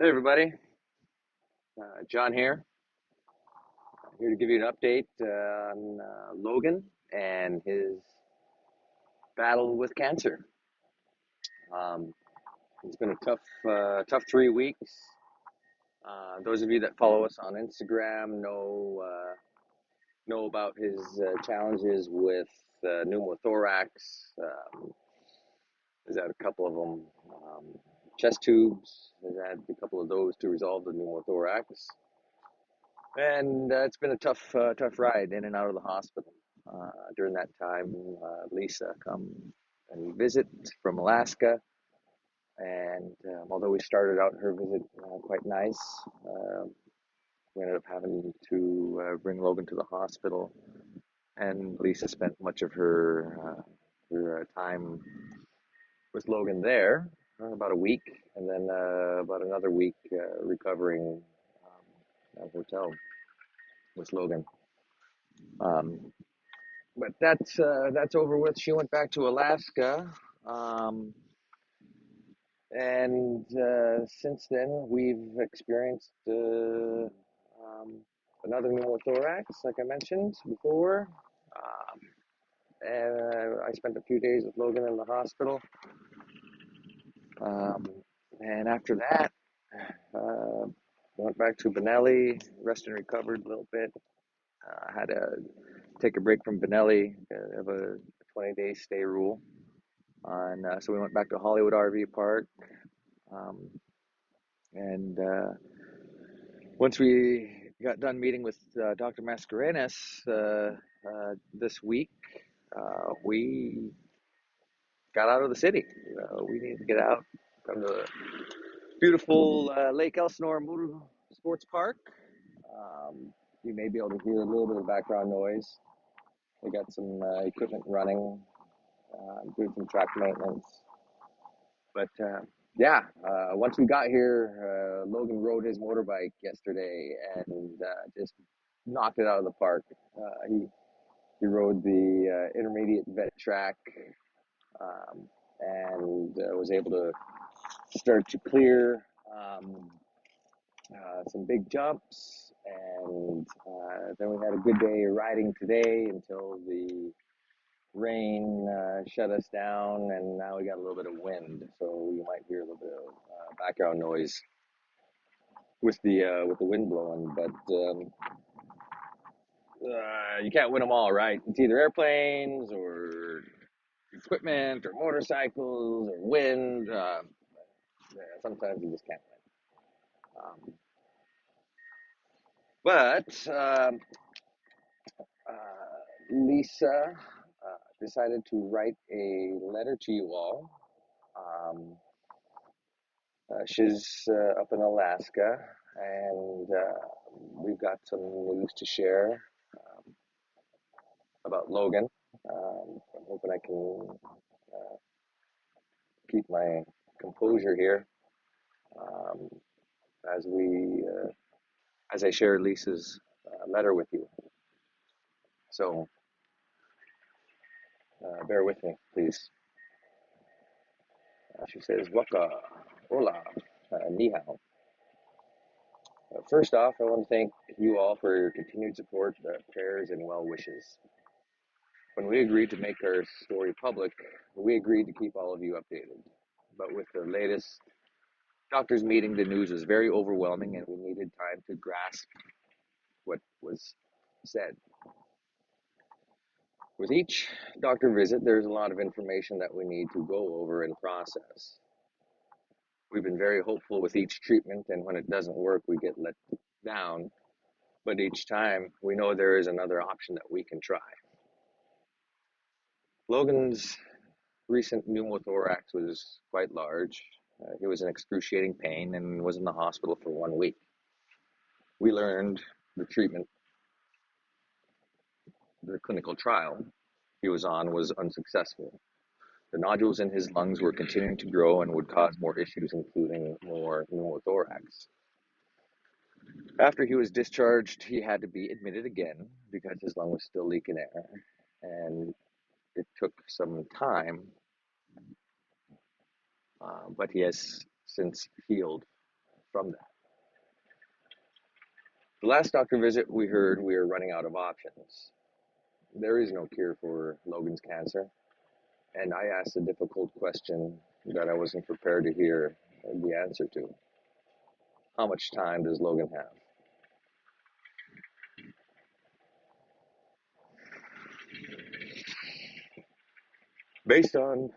Hey everybody, John here. Here to give you an update on Logan and his battle with cancer. Um, it's been a tough 3 weeks. Those of you that follow us on Instagram know about his challenges with pneumothorax. He's had a couple of them, chest tubes. He's had a couple of those to resolve the pneumothorax. And it's been a tough ride in and out of the hospital. During that time, Lisa come and visit from Alaska, and although we started out her visit quite nice, we ended up having to bring Logan to the hospital, and Lisa spent much of her time with Logan there, about a week, and then about another week recovering at a hotel with Logan. Um, but that's over with. She went back to Alaska, um, and since then we've experienced another pneumothorax, like I mentioned before. And I spent a few days with Logan in the hospital, um, and after that, uh, went back to Benelli, rested and recovered a little bit. I had to take a break from Benelli. Have a 20-day stay rule. So we went back to Hollywood RV Park, um, and once we got done meeting with Dr. Mascarenas this week, we got out of the city. We needed to get out, come to the beautiful Lake Elsinore Motor Sports Park. You may be able to hear a little bit of background noise. We got some equipment running, doing some track maintenance. But once we got here, Logan rode his motorbike yesterday and just knocked it out of the park. He rode the intermediate vet track, and was able to start to clear some big jumps. And then we had a good day riding today until the rain shut us down, and now we got a little bit of wind, so you might hear a little bit of background noise with the wind blowing. But you can't win them all, right? It's either airplanes or equipment or motorcycles or wind. Sometimes you just can't win. But Lisa decided to write a letter to you all. She's up in Alaska, and we've got some news to share about Logan. I'm hoping I can uh, keep my composure here um, as as I share Lisa's letter with you. So bear with me, please. She says, "Waka, hola, ni hao." First off, I want to thank you all for your continued support, prayers, and well wishes. When we agreed to make our story public, we agreed to keep all of you updated. But with the latest doctors' meeting, the news was very overwhelming, and we needed time to grasp what was said. With each doctor visit, there's a lot of information that we need to go over and process. We've been very hopeful with each treatment, and when it doesn't work, we get let down. But each time, we know there is another option that we can try. Logan's recent pneumothorax was quite large. He was in excruciating pain and was in the hospital for 1 week. We learned the treatment, the clinical trial he was on was unsuccessful. The nodules in his lungs were continuing to grow and would cause more issues, including more pneumothorax. After he was discharged, he had to be admitted again because his lung was still leaking air, and it took some time, but he has since healed from that. The last doctor visit, we heard we are running out of options. There is no cure for Logan's cancer, and I asked a difficult question that I wasn't prepared to hear the answer to. How much time does Logan have? Based on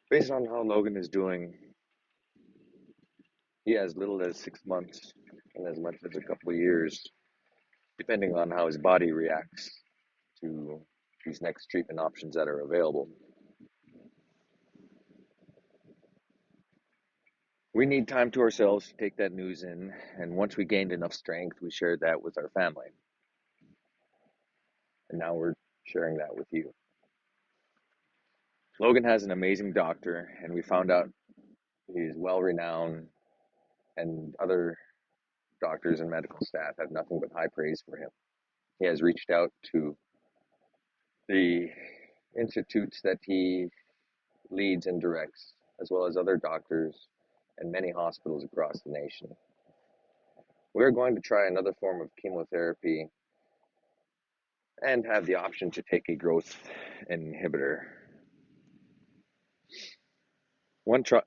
based on how Logan is doing, he has little as 6 months and as much as a couple of years, depending on how his body reacts to these next treatment options that are available. We need time to ourselves to take that news in, and once we gained enough strength, we shared that with our family. And now we're sharing that with you. Logan has an amazing doctor, and we found out he's well renowned, and other doctors and medical staff have nothing but high praise for him. He has reached out to the institutes that he leads and directs, as well as other doctors and many hospitals across the nation. We're going to try another form of chemotherapy and have the option to take a growth inhibitor. One, tr-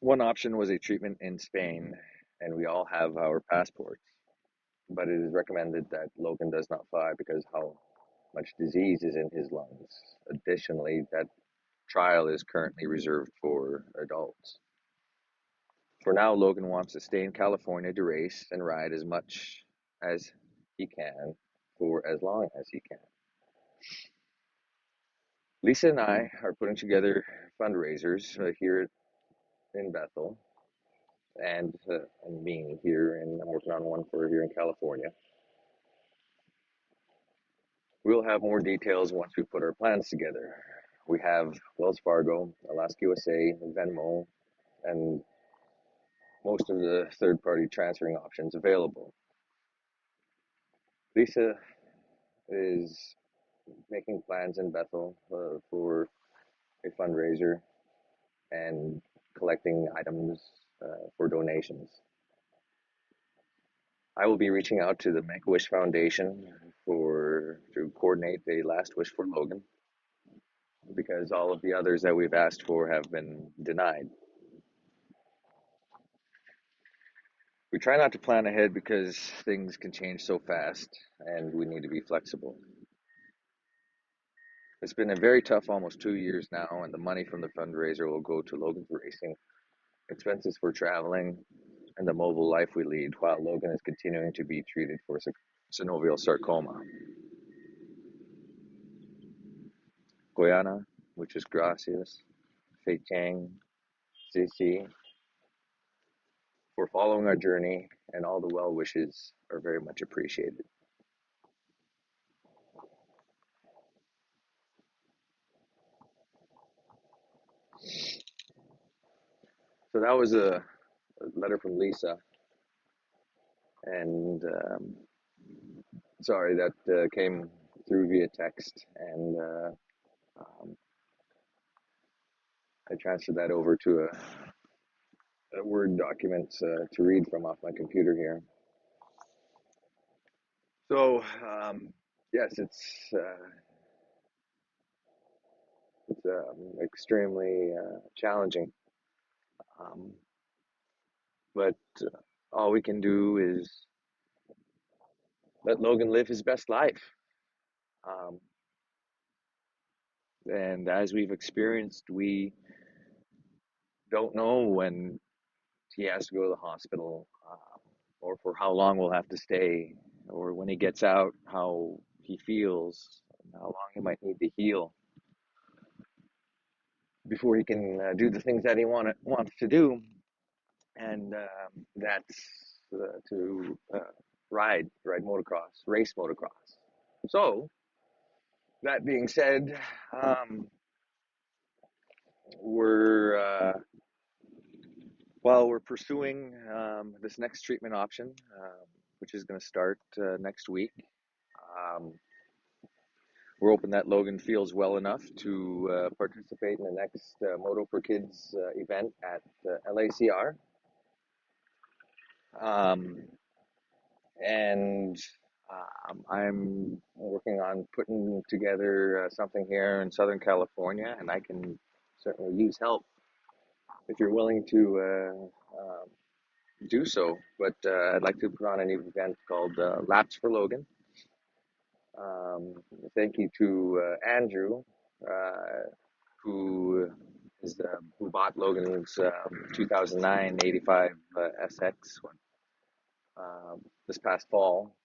One option was a treatment in Spain, and we all have our passports. But it is recommended that Logan does not fly because how much disease is in his lungs. Additionally, that trial is currently reserved for adults. For now, Logan wants to stay in California to race and ride as much as he can for as long as he can. Lisa and I are putting together fundraisers here in Bethel, and me here, and I'm working on one for here in California. We'll have more details once we put our plans together. We have Wells Fargo, Alaska USA, Venmo, and most of the third-party transferring options available. Lisa is making plans in Bethel for a fundraiser and collecting items for donations. I will be reaching out to the Make-A-Wish Foundation to coordinate a last wish for Logan because all of the others that we've asked for have been denied. We try not to plan ahead because things can change so fast and we need to be flexible. It's been a very tough almost 2 years now, and the money from the fundraiser will go to Logan's racing, expenses for traveling, and the mobile life we lead while Logan is continuing to be treated for synovial sarcoma. Guyana, muchas gracias. Fei Chang, Zizi, for following our journey, and all the well wishes are very much appreciated. So that was a letter from Lisa, and sorry, that came through via text, and um, I transferred that over to a Word document to read from off my computer here. So yes, it's extremely challenging, um, but all we can do is let Logan live his best life. Um, and as we've experienced, we don't know when he has to go to the hospital or for for how long we'll have to stay, or when he gets out, how he feels, how long he might need to heal before he can do the things that he wants to do, and that's to ride motocross, race motocross. So that being said, um, we're we're pursuing this next treatment option, which is going to start next week. Um, we're hoping that Logan feels well enough to participate in the next Moto for Kids event at LACR. Um, and I'm working on putting together something here in Southern California, and I can certainly use help if you're willing to do so. But I'd like to put on an event called Laps for Logan. Thank you to Andrew, uh, who who bought Logan's 2009 85 SX one this past fall.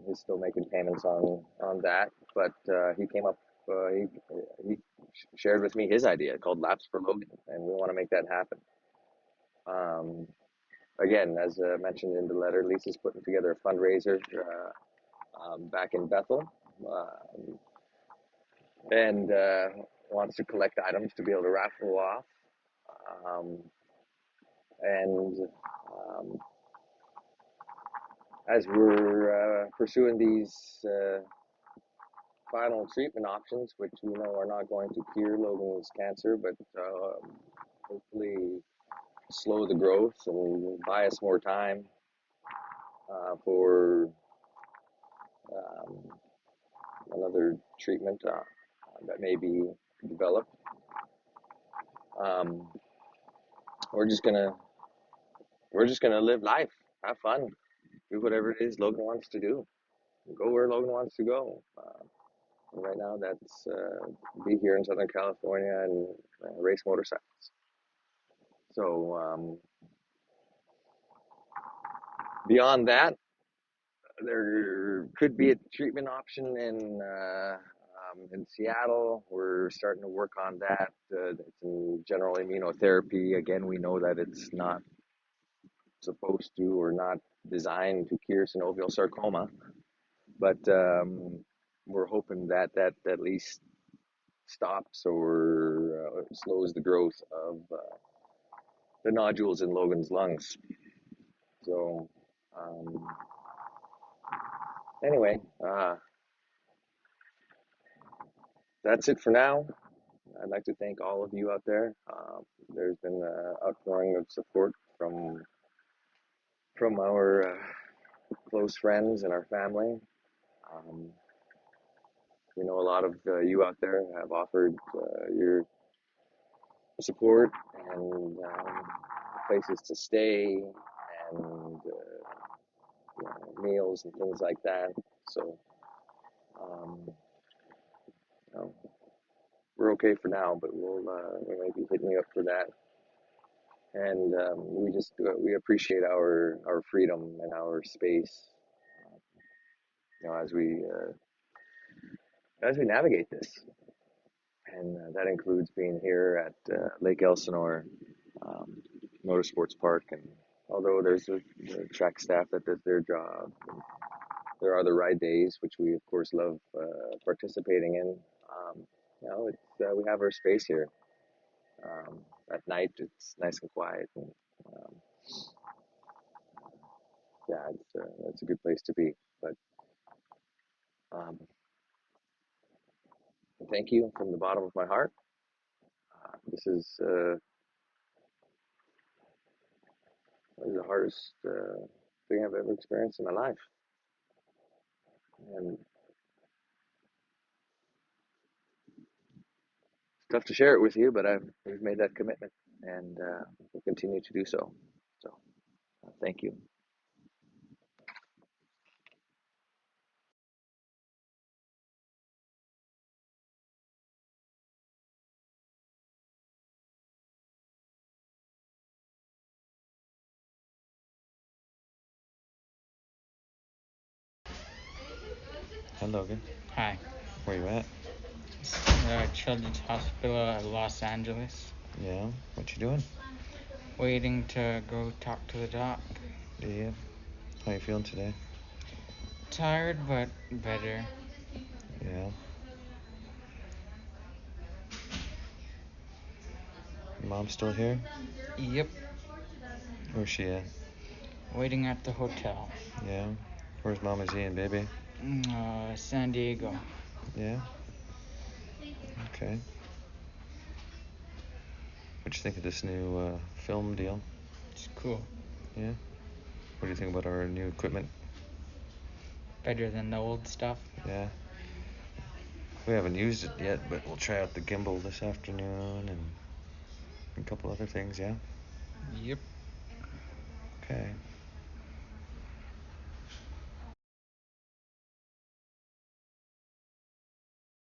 He's still making payments on that, but he came up. He shared with me his idea called Laps for Logan, and we want to make that happen. Um, Again, as mentioned in the letter, Lisa's putting together a fundraiser back in Bethel, and wants to collect items to be able to raffle off. Um, and as we're pursuing these final treatment options, which we know are not going to cure Logan's cancer, but hopefully slow the growth and buy us more time for another treatment that may be developed. Um, we're just gonna live life, have fun, do whatever it is Logan wants to do, go where Logan wants to go. And right now, that's be here in Southern California and race motorcycles. So beyond that, there could be a treatment option in Seattle. We're starting to work on that. It's in general immunotherapy. Again, we know that it's not supposed to or not designed to cure synovial sarcoma, but we're hoping that that at least stops or slows the growth of the nodules in Logan's lungs. So anyway, that's it for now. I'd like to thank all of you out there. There's been an outpouring of support from our close friends and our family. Um, we know a lot of you out there have offered your support and places to stay and meals and things like that. So you know, we're okay for now, but we might be hitting you up for that. And we appreciate our freedom and our space, as we navigate this, and that includes being here at Lake Elsinore Motorsports Park. And although there's the track staff that does their job, there are the ride days, which we of course love participating in. We have our space here. At night, it's nice and quiet, and it's a good place to be. But thank you from the bottom of my heart. This is the hardest thing I've ever experienced in my life, and it's tough to share it with you, but we've made that commitment, and we'll continue to do so. So, thank you. Hi, Logan. Hi. Where you at? Children's Hospital at Los Angeles. Yeah. What you doing? Waiting to go talk to the doc. Yeah. How you feeling today? Tired, but better. Yeah. Your mom's still here? Yep. Where's she at? Waiting at the hotel. Yeah. Where's Mama Z and baby? San Diego. Yeah. Okay. What you think of this new film deal? It's cool. Yeah. What do you think about our new equipment? Better than the old stuff. Yeah. We haven't used it yet, but we'll try out the gimbal this afternoon and a couple other things, yeah? Yep. Okay.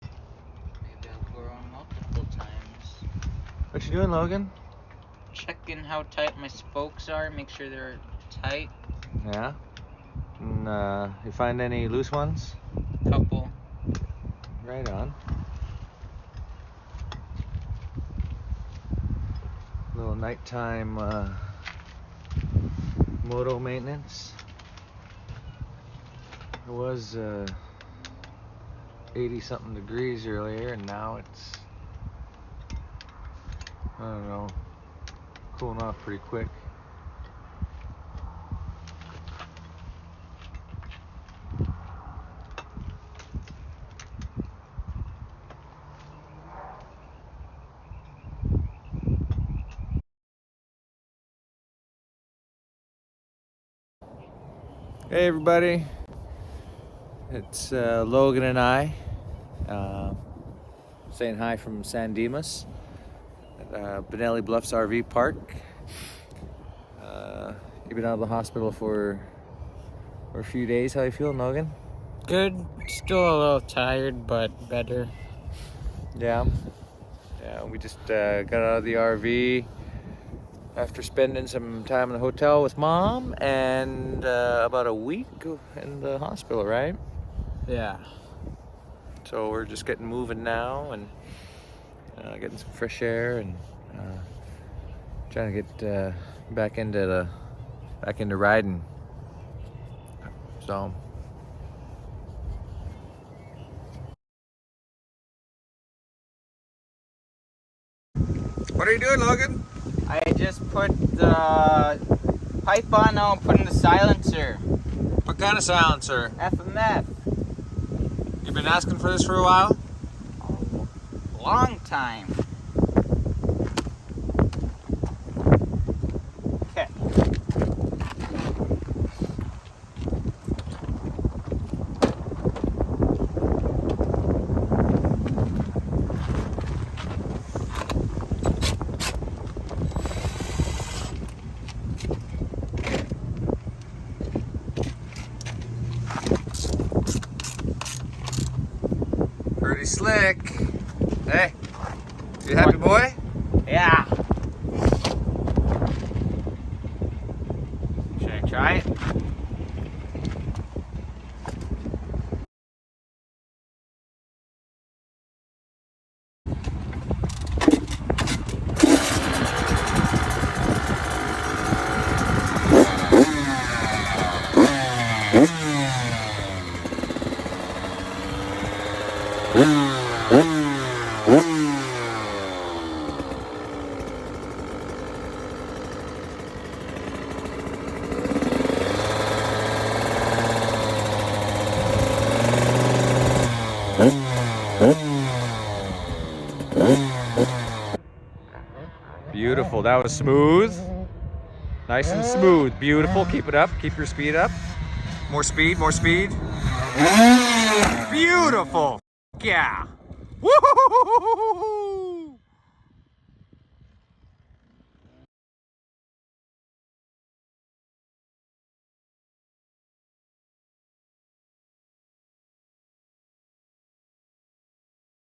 Maybe I'll go around multiple times. What you doing, Logan? Checking how tight my spokes are. Make sure they're tight. Yeah. And you find any loose ones? Couple. Right on. Little nighttime Moto Maintenance. It was 80 something degrees earlier, and now it's, I don't know, cooling off pretty quick. Hey everybody, it's Logan and I saying hi from San Dimas at Benelli Bluffs RV Park. You've been out of the hospital for a few days. How you feeling, Logan? Good. Still a little tired, but better. Yeah. Yeah, we just got out of the RV after spending some time in the hotel with Mom and about a week in the hospital, right? Yeah. So we're just getting moving now and getting some fresh air and trying to get back into riding. So. What are you doing, Logan? I just put the pipe on now and put in the silencer. What kind of silencer? FMF. You've been asking for this for a while? Long time. Okay. Pretty slick. Hey, you happy, boy? Yeah. Should I try it? Beautiful. That was smooth. Nice and smooth. Beautiful. Keep it up. Keep your speed up. More speed. More speed. Beautiful. Yeah. Woo!